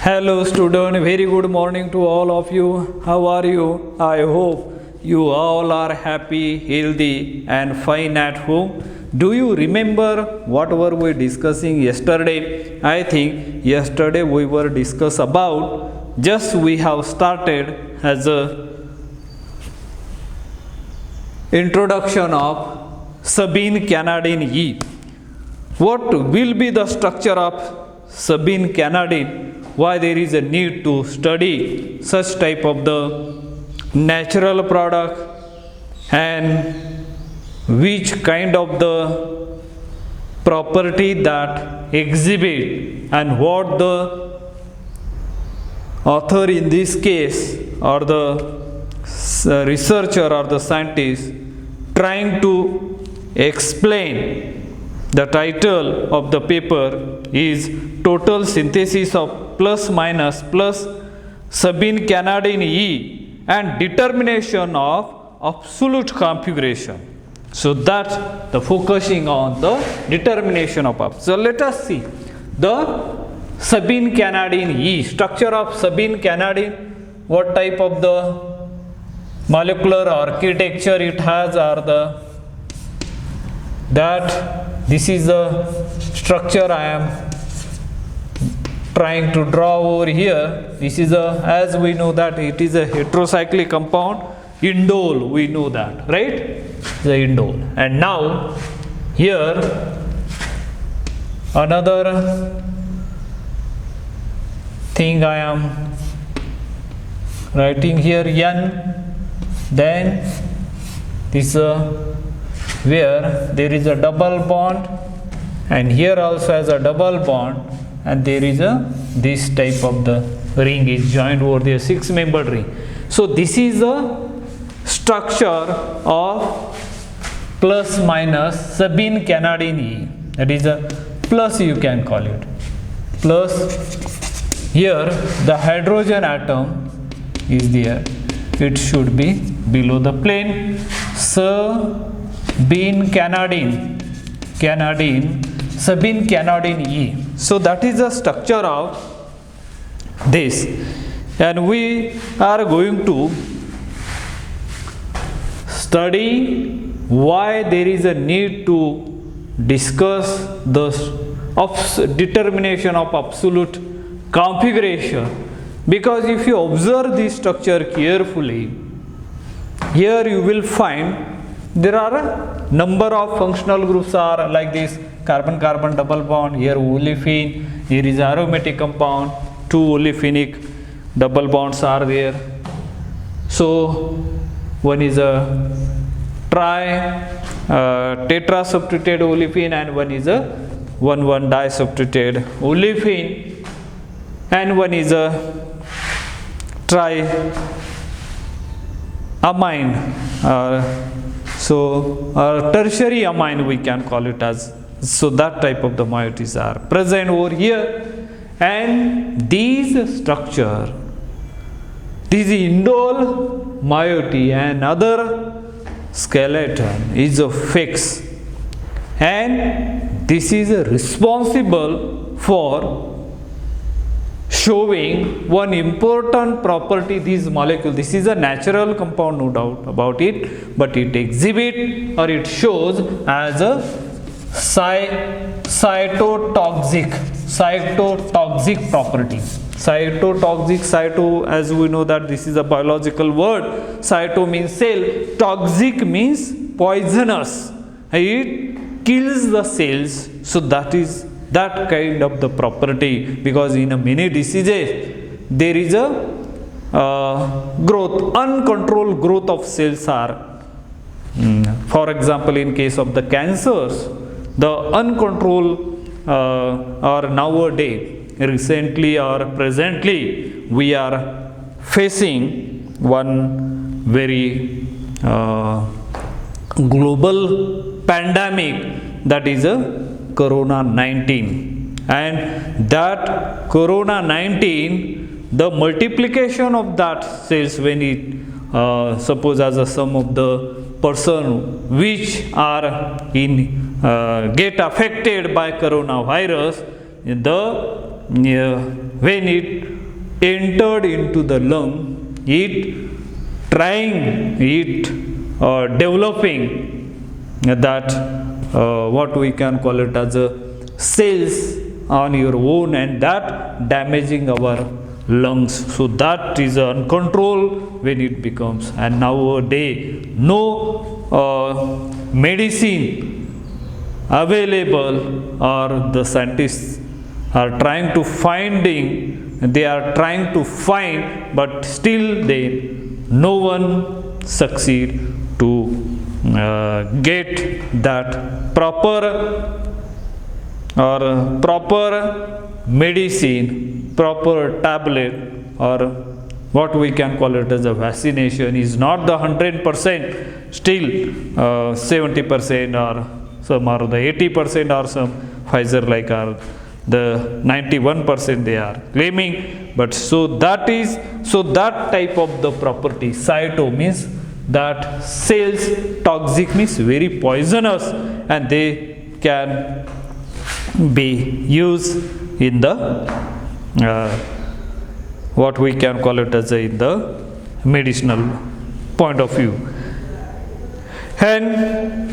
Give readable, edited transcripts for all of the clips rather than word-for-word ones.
Hello student, very good morning to all of you. How are you? I hope you all are happy, healthy and fine at home. Do you remember what were we discussing yesterday? I think yesterday we were discuss about just we have started as a introduction of Sabine Canadin E. What will be the structure of Sabine Canadin? Why there is a need to study such type of the natural product and which kind of the property that exhibit and what the author in this case or the researcher or the scientist trying to explain. The title of the paper is Total Synthesis of Plus Minus plus Sabine Canadin E and Determination of Absolute Configuration. So that's the focusing on the determination of absolute. So let us see the Sabine Canadin E, structure of Sabine Canadin, what type of the molecular architecture it has, or the that this is the structure I am trying to draw over here. This is a, as we know that it is a heterocyclic compound, indole, we know that, right? The indole. And now here another thing I am writing here, N, then this where there is a double bond, and here also has a double bond, and there is a this type of the ring is joined over there, 6-membered ring. So this is a structure of plus minus Sabine Canadin E, that is a plus, you can call it plus. Here the hydrogen atom is there, it should be below the plane. Sabine Canadin E. So that is the structure of this, and we are going to study why there is a need to discuss the determination of absolute configuration, because if you observe this structure carefully, here you will find there are a number of functional groups are like this: carbon-carbon double bond, here olefin, here is aromatic compound, 2 olefinic double bonds are there. So one is a tetra substituted olefin, and one is a 1,1 disubstituted olefin, and one is a triamine. So tertiary amine we can call it as. So that type of the moieties are present over here, and these structure, this indole moiety and other skeleton is a fix, and this is responsible for showing one important property. This molecule, this is a natural compound, no doubt about it, but it exhibit or it shows as a cytotoxic property. Cytotoxic, cyto, as we know that this is a biological word. Cyto means cell, toxic means poisonous, it kills the cells. So that is that kind of the property, because in a many diseases there is a growth, uncontrolled growth of cells are, for example in case of the cancers, the uncontrolled or nowadays recently or presently we are facing one very global pandemic, that is a Corona-19, and that Corona-19, the multiplication of that cells when it suppose as a sum of the person which are in get affected by coronavirus, the when it entered into the lung, developing that what we can call it as a cells on your own, and that damaging our lungs. So that is uncontrolled when it becomes. And nowadays no medicine available, or the scientists are trying to find, but still no one succeed to get that proper medicine, proper tablet, or what we can call it as a vaccination is not the 100%, still 70%, or some are the 80%, or some Pfizer like are the 91% they are claiming. But so that type of the property, cyto means that cells, toxic means very poisonous, and they can be used in the what we can call it as in the medicinal point of view. And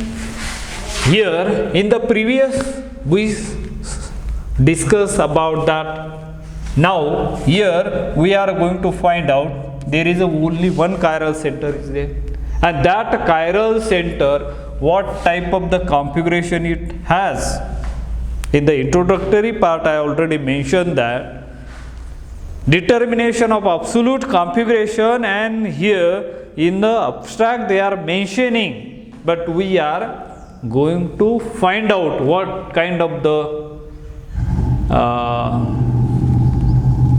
here in the previous we discussed about that. Now here we are going to find out there is only one chiral center is there, and that chiral center, what type of the configuration it has. In the introductory part I already mentioned that determination of absolute configuration, and here in the abstract they are mentioning, but we are going to find out what kind of the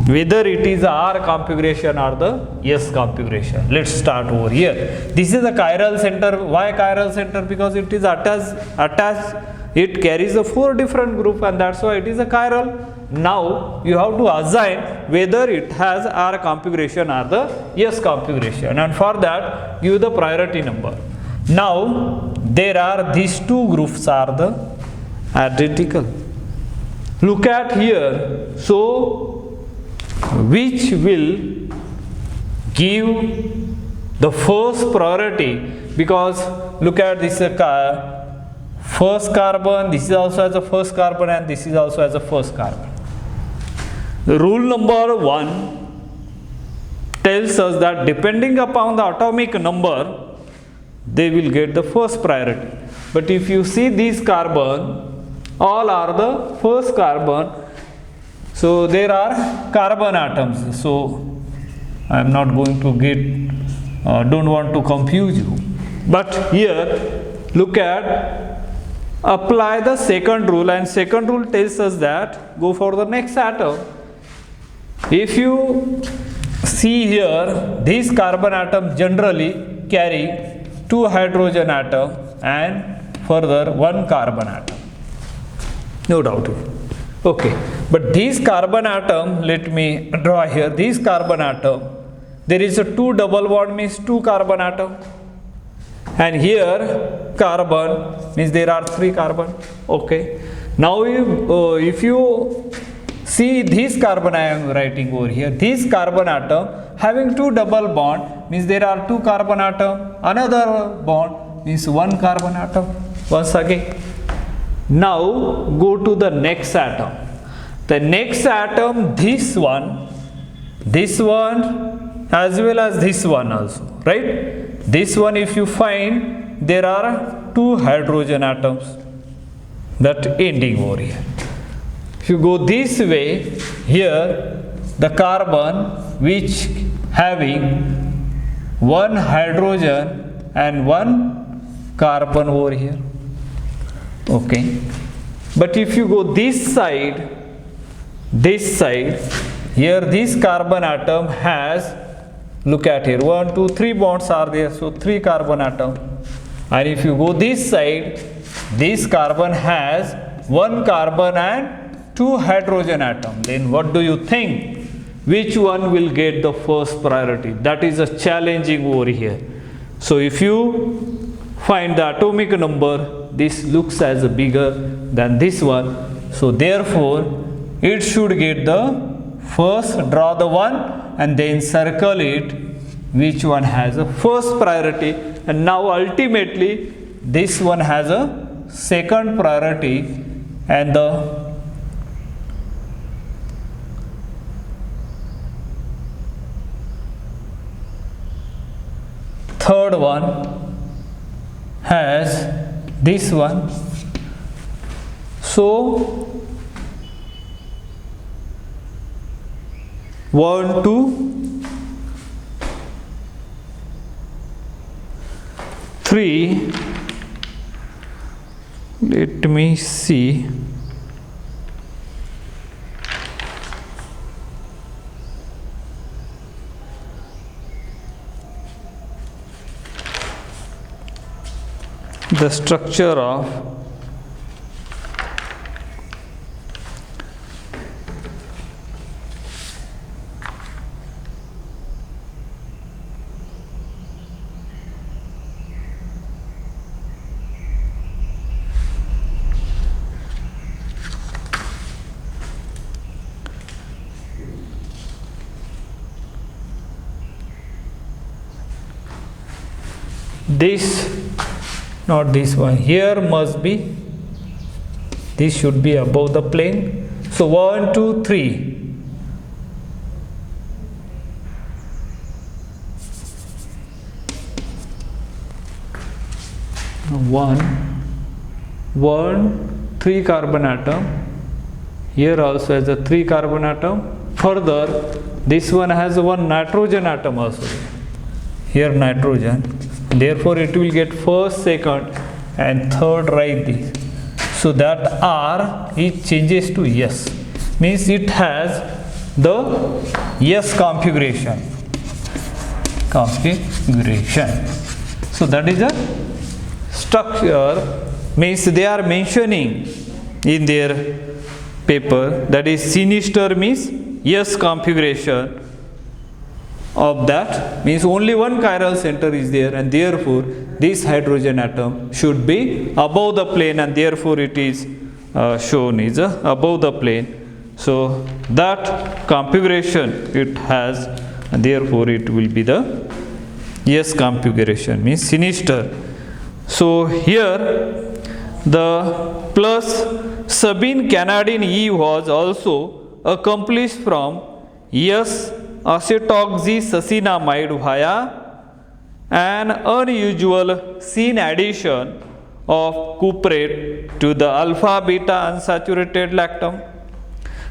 whether it is R configuration or the S configuration. Let's start over here. This is a chiral center. Why chiral center? Because it is attached. It carries a 4 different group, and that's why it is a chiral. Now you have to assign whether it has R configuration or the S configuration, and for that give the priority number. Now there are these two groups are the identical. Look at here. So which will give the first priority, because look at this first carbon, this is also as a first carbon, and this is also as a first carbon. The rule number 1 tells us that depending upon the atomic number they will get the first priority. But if you see these carbon, all are the first carbon, so there are carbon atoms. So I am not going to don't want to confuse you, but here look at, apply the second rule, and second rule tells us that go for the next atom. If you see here, these carbon atoms generally carry 2 hydrogen atom and further 1 carbon atom, no doubt. Okay, but these carbon atom, let me draw here, these carbon atom, there is a 2 double bond means 2 carbon atom, and here carbon means there are 3 carbon. Okay, now if you see this carbon I am writing over here, this carbon atom having 2 double bond means there are 2 carbon atom, another bond means 1 carbon atom. Once again, now go to the next atom. The next atom, this one as well as this one also, right? This one if you find, there are 2 hydrogen atoms that ending over here. If you go this way, here the carbon which having 1 hydrogen and 1 carbon over here. Okay, but if you go this side, here this carbon atom has, look at here, 1 2 3 bonds are there, so 3 carbon atom. And if you go this side, this carbon has 1 carbon and 2 hydrogen atom. Then what do you think? Which one will get the first priority? That is a challenging over here. So if you find the atomic number, this looks as bigger than this one, so therefore it should get the first draw the one and then circle it which one has a first priority, and now ultimately this one has a second priority, and the third one has this one. So 1 2 3, let me see, the structure of this, not this one, here must be, this should be above the plane. So 1 2 3, 3 carbon atom, here also has a 3 carbon atom. Further, this one has one nitrogen atom also, here nitrogen, therefore it will get first, second and third, write this. So that R it changes to S, means it has the S configuration. So that is a structure, means they are mentioning in their paper, that is sinister means S configuration of that, means only one chiral center is there, and therefore this hydrogen atom should be above the plane, and therefore it is shown is above the plane. So that configuration it has, and therefore it will be the S configuration, means sinister. So here the plus Sabine Canadian E was also accomplished from S acetoxysacinamide via an unusual syn addition of cuprate to the alpha beta unsaturated lactam.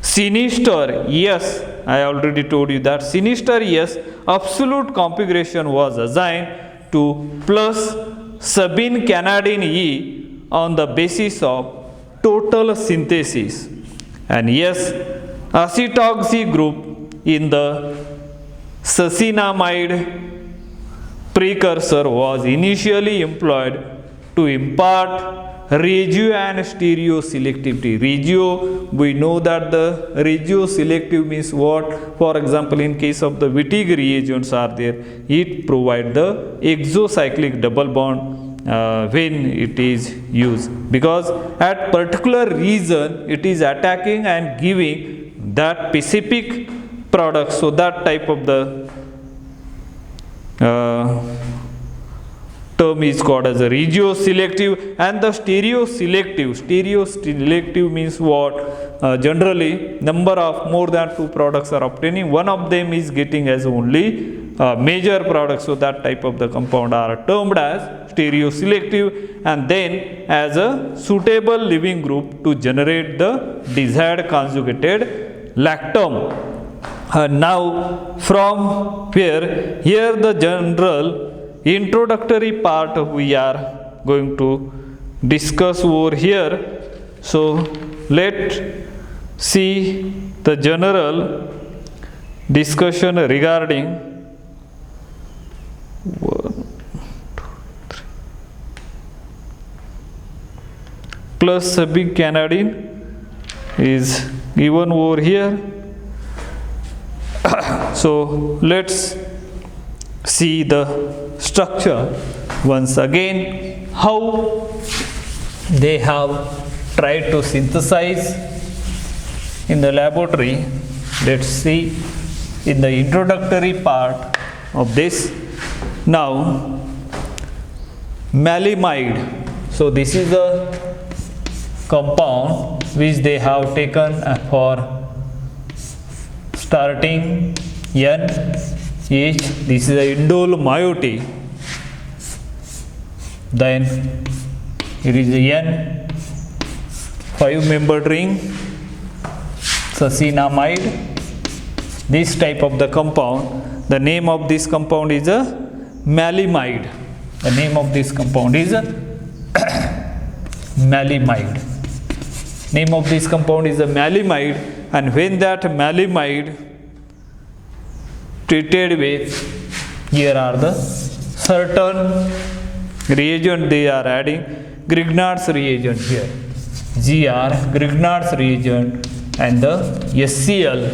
Sinister, yes, I already told you that sinister, yes, absolute configuration was assigned to plus Sabine Canadian E on the basis of total synthesis, and yes, acetoxy group in the sacinamide precursor was initially employed to impart regio and stereo selectivity. Regio, we know that the regio selective means what? For example, in case of the Wittig reagents are there, it provide the exocyclic double bond when it is used, because at particular region it is attacking and giving that specific product. So that type of the term is called as a regio selective, and the stereo selective. Stereo selective means what? Generally number of more than 2 products are obtaining, one of them is getting as only major product. So that type of the compound are termed as stereo selective, and then as a suitable leaving group to generate the desired conjugated lactam. Now from here the general introductory part we are going to discuss over here. So let's see the general discussion regarding 1 2 3 plus Sabine Canadian is given over here. So let's see the structure once again, how they have tried to synthesize in the laboratory. let's see in the introductory part of this. Now, maleimide. So this is a compound which they have taken for starting NH. This is a indole moiety. Then it is a N 5-membered ring, succinamide. This type of the compound, the name of this compound is a maleimide. The name of this compound is a maleimide. Name of this compound is a maleimide, and when that maleimide treated with, here are the certain reagent they are adding, Grignard's reagent here, GR, Grignard's reagent, and the SCl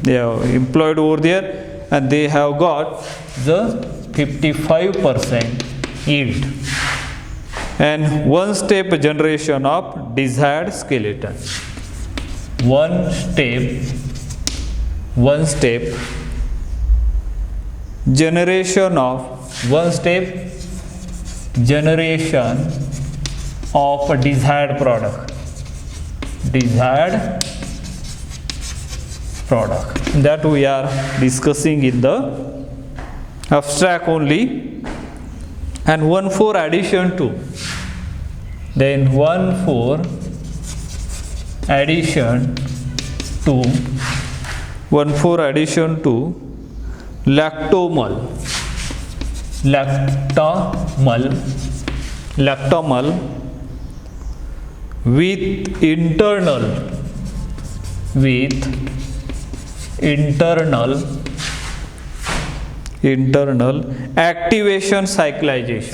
they have employed over there, and they have got the 55% yield and one step generation of desired skeleton. One step generation of a desired product. That we are discussing in the abstract only. And 1,4 addition to, then 1,4 addition to lactomal with internal activation cyclization.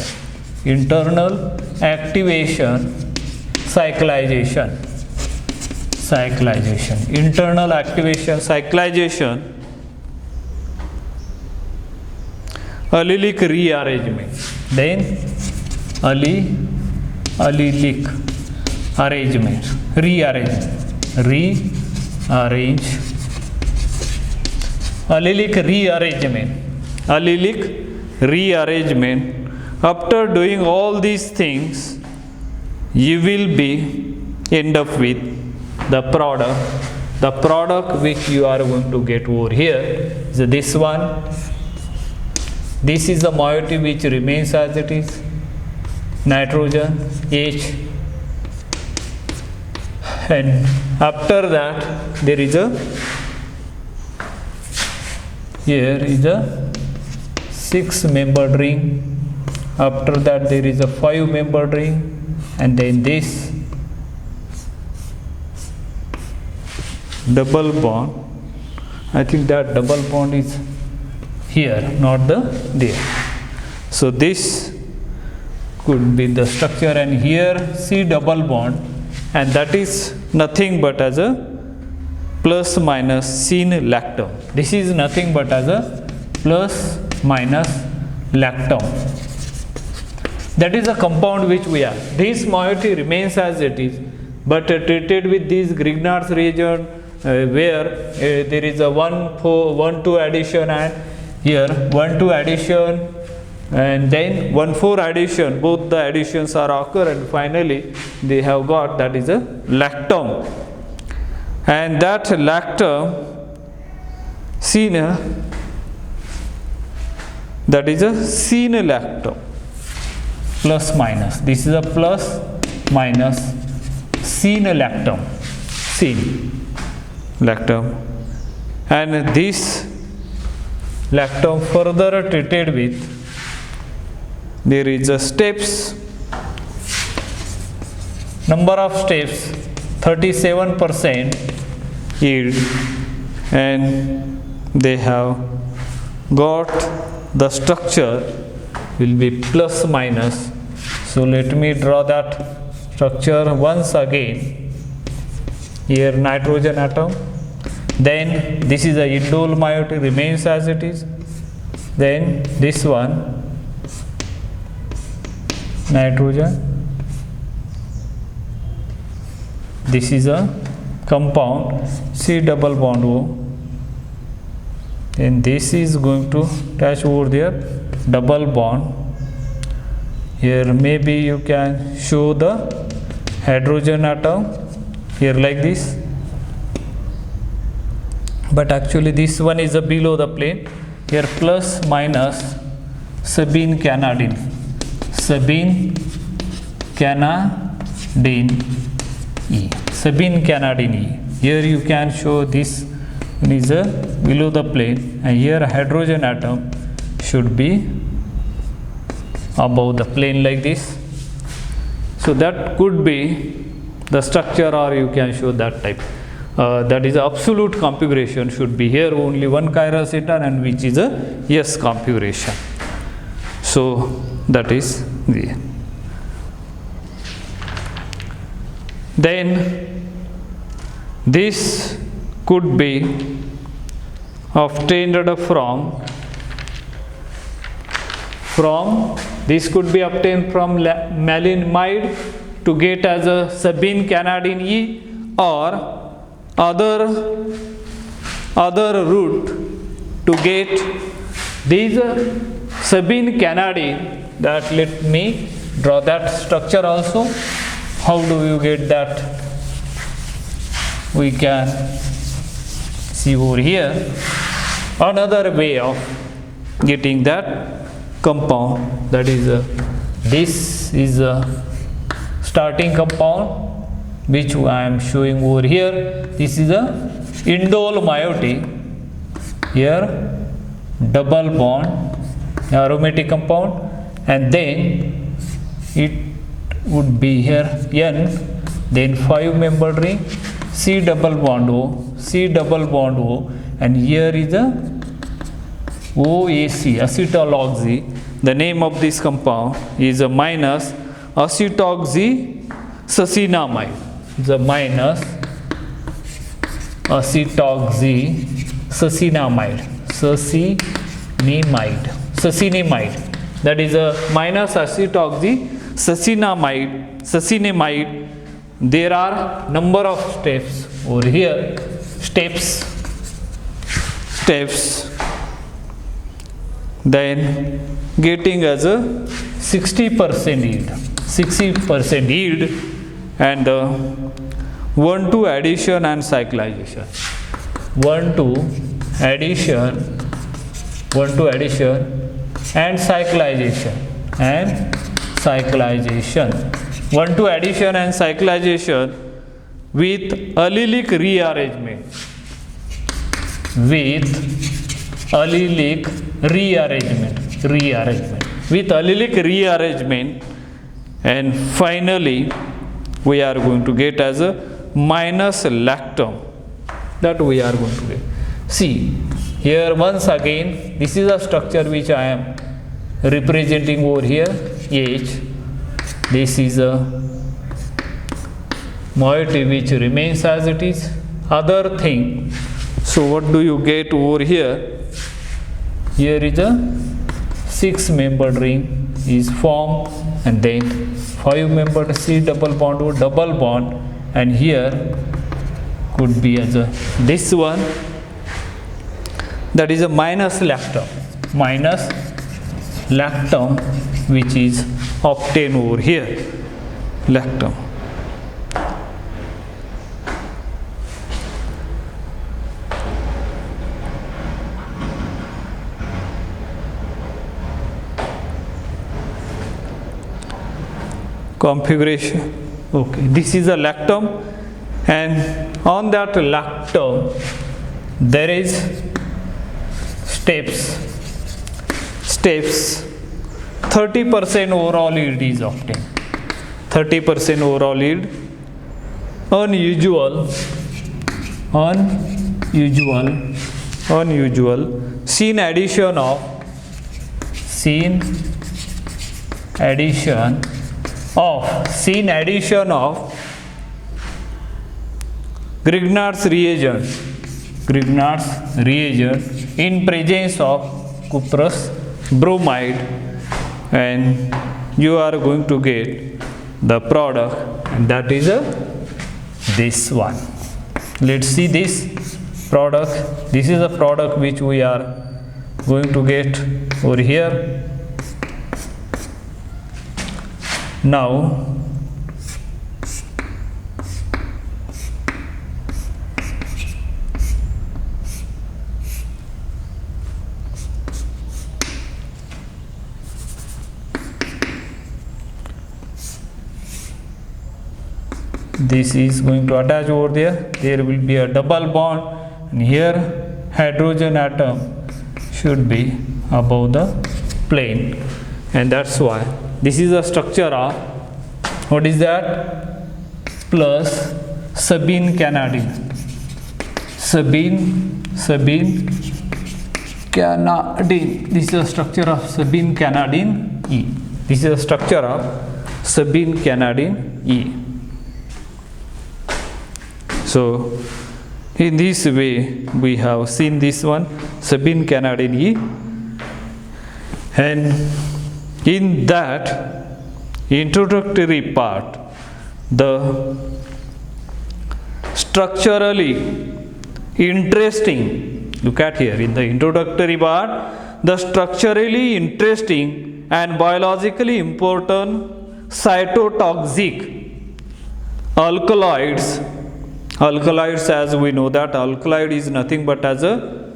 Allylic rearrangement. Then allylic rearrangement. After doing all these things, you will be end up with the product which you are going to get over here. So this one, this is the moiety which remains as it is, nitrogen H, and after that there is a, here is a 6-membered ring. After that there is a 5-membered ring, and then this double bond. I think that double bond is here, not there. So this could be the structure, and here C double bond, and that is nothing but as a plus minus syn lactam. This is nothing but as a plus minus lactam. That is a compound which we have. This moiety remains as it is, but treated with these Grignard's reagent, where there is a 1,2 addition, and here 1,2 addition, and then 1,4 addition. Both the additions are occur, and finally they have got, that is a lactam. And that lactam, that is a syn lactam. Plus minus, this is a plus minus syn lactam, and this lactam further treated with, there is a steps, number of steps 37% yield, and they have got the structure will be plus minus. So let me draw that structure once again. Here nitrogen atom, then this is a indole moiety remains as it is, then this one nitrogen, this is a compound C double bond O, and this is going to attach over there, double bond. Here maybe you can show the hydrogen atom here like this, but actually this one is below the plane. Here plus minus sabine canadian E, sabine canadian E. Here you can show this one is below the plane, and here hydrogen atom should be above the plane like this. So that could be the structure, or you can show that type. That is absolute configuration should be here only one chiral center, and which is a S configuration. So that is the. Then this could be obtained from this could be obtained from maleimide to get as a sabine canadian E, or other route to get these sabine canadian. That let me draw that structure also. How do you get that? We can see over here another way of getting that compound. That is this is a starting compound which I am showing over here. This is a indole moiety. Here double bond aromatic compound, and then it would be here N, then 5-membered ring, C double bond O, and here is a OAC, acetoxy. The name of this compound is a minus acetoxysuccinimide. The minus acetoxysuccinimide. That is a minus acetoxysuccinimide. There are number of steps over here. Steps. Then getting as a 60% yield, and 1,2 addition and cyclization. 1,2 addition and cyclization. 1,2 addition and cyclization with allelic rearrangement. With allelic rearrangement, and finally we are going to get as a minus lactam. That we are going to get. See here once again, this is a structure which I am representing over here, H. This is a moiety which remains as it is. Other thing, so what do you get over here? Here is a 6-membered ring is formed, and then 5-membered C double bond O double bond, and here could be as a this one, that is a minus lactam which is obtained over here, lactam. Configuration. Okay, this is a lactam, and on that lactam there is steps. 30% overall yield is obtained. 30% overall yield. Unusual. Scene addition of Grignard's reagent in presence of cuprous bromide, and you are going to get the product, and that is this one. Let's see this. product. This is a product which we are going to get over here. Now this is going to attach over there. There will be a double bond, and here hydrogen atom should be above the plane, and that's why this is a structure of what is that? Plus sabine canadian. Sabine canadian. This is a structure of sabine canadian E. This is a structure of sabine canadian E. So in this way we have seen this one, sabine canadian E, and in that introductory part, the structurally interesting, look at here in the introductory part, the structurally interesting and biologically important cytotoxic alkaloids. Alkaloids, as we know that alkaloid is nothing but as a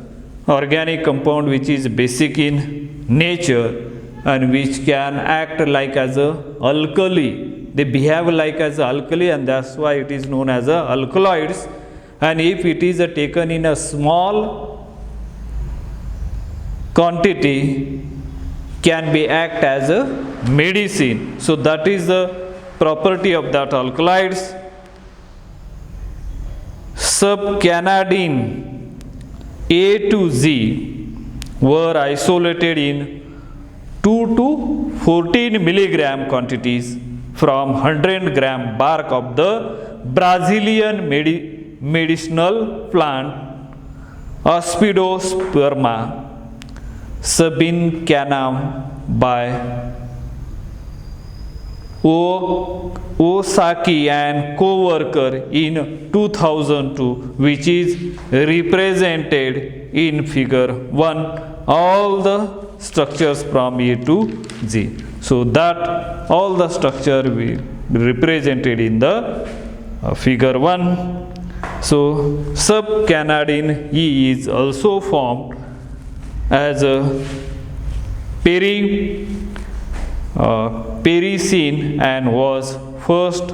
organic compound which is basic in nature and which can act like as a alkali. They behave like as a alkali, and that's why it is known as a alkaloids. And if it is taken in a small quantity, can be act as a medicine. So that is the property of that alkaloids. Subcanadian A to Z were isolated in 2 to 14 milligram quantities from 100 gram bark of the Brazilian medicinal plant Aspidosperma sabincanum by Osaki and co-worker in 2002, which is represented in figure 1, all the structures from A to Z. So that all the structure will be represented in the figure 1. So subcanadian E is also formed as a pericene and was first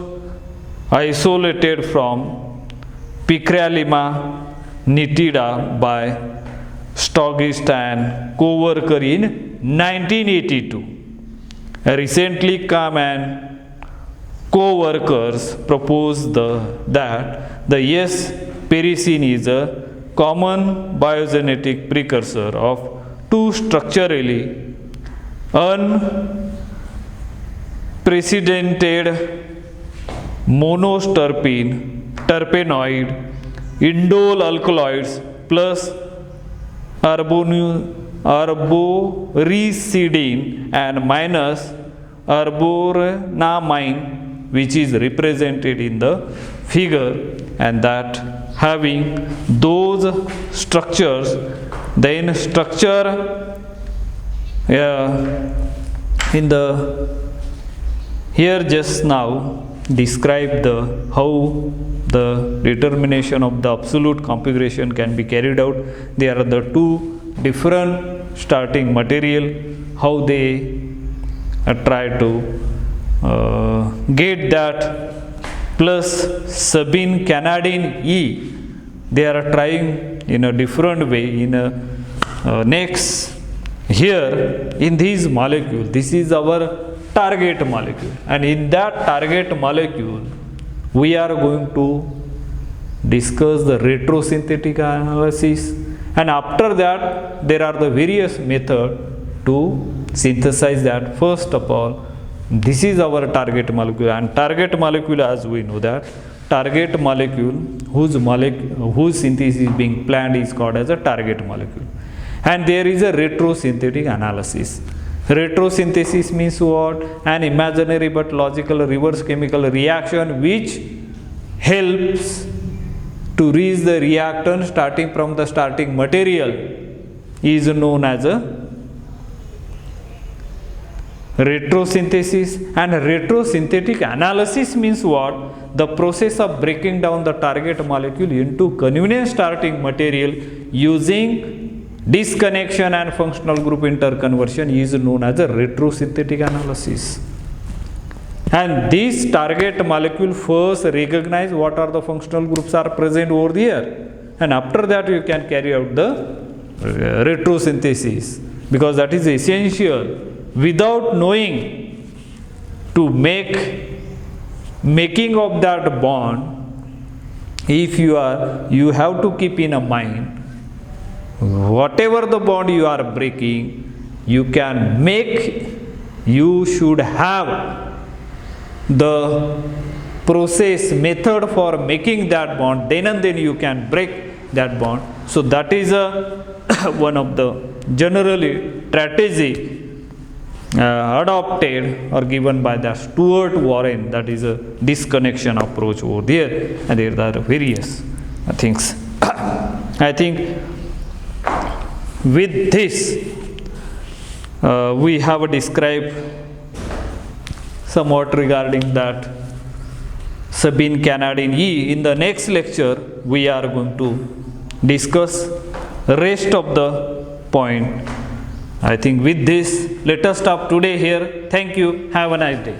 isolated from Picralima nitida by Stogist and co-worker in 1982. Recently come and co-workers proposed that the yes pericene is a common biogenetic precursor of two structurally unprecedented terpenoid indole alkaloids plus arboricidin and minus arborenamine, which is represented in the figure, and that having those structures, then structure in the here just now describe the how the determination of the absolute configuration can be carried out. There are the two different starting material, how they try to get that plus sabine canadian E. They are trying in a different way in a next here in this molecule. This is our target molecule, and in that target molecule we are going to discuss the retrosynthetic analysis, and after that there are the various methods to synthesize that. First of all, this is our target molecule, and target molecule, as we know that target molecule whose synthesis is being planned is called as a target molecule. And there is a retrosynthetic analysis. Retrosynthesis means what? An imaginary but logical reverse chemical reaction which helps to reach the reactant starting from the starting material is known as a retrosynthesis. And retrosynthetic analysis means what? The process of breaking down the target molecule into convenient starting material using disconnection and functional group interconversion is known as a retrosynthetic analysis. And this target molecule first recognize what are the functional groups are present over there, and after that you can carry out the retrosynthesis, because that is essential. Without knowing to making of that bond, if you have to keep in a mind, whatever the bond you are breaking, you should have the process method for making that bond, then and then you can break that bond. So that is one of the generally strategy adopted or given by the Stuart Warren, that is a disconnection approach over there, and there are various things. I think with this we have described somewhat regarding that Sabine Canadian E. In the next lecture we are going to discuss rest of the point. I think with this, let us stop today here. Thank you. Have a nice day.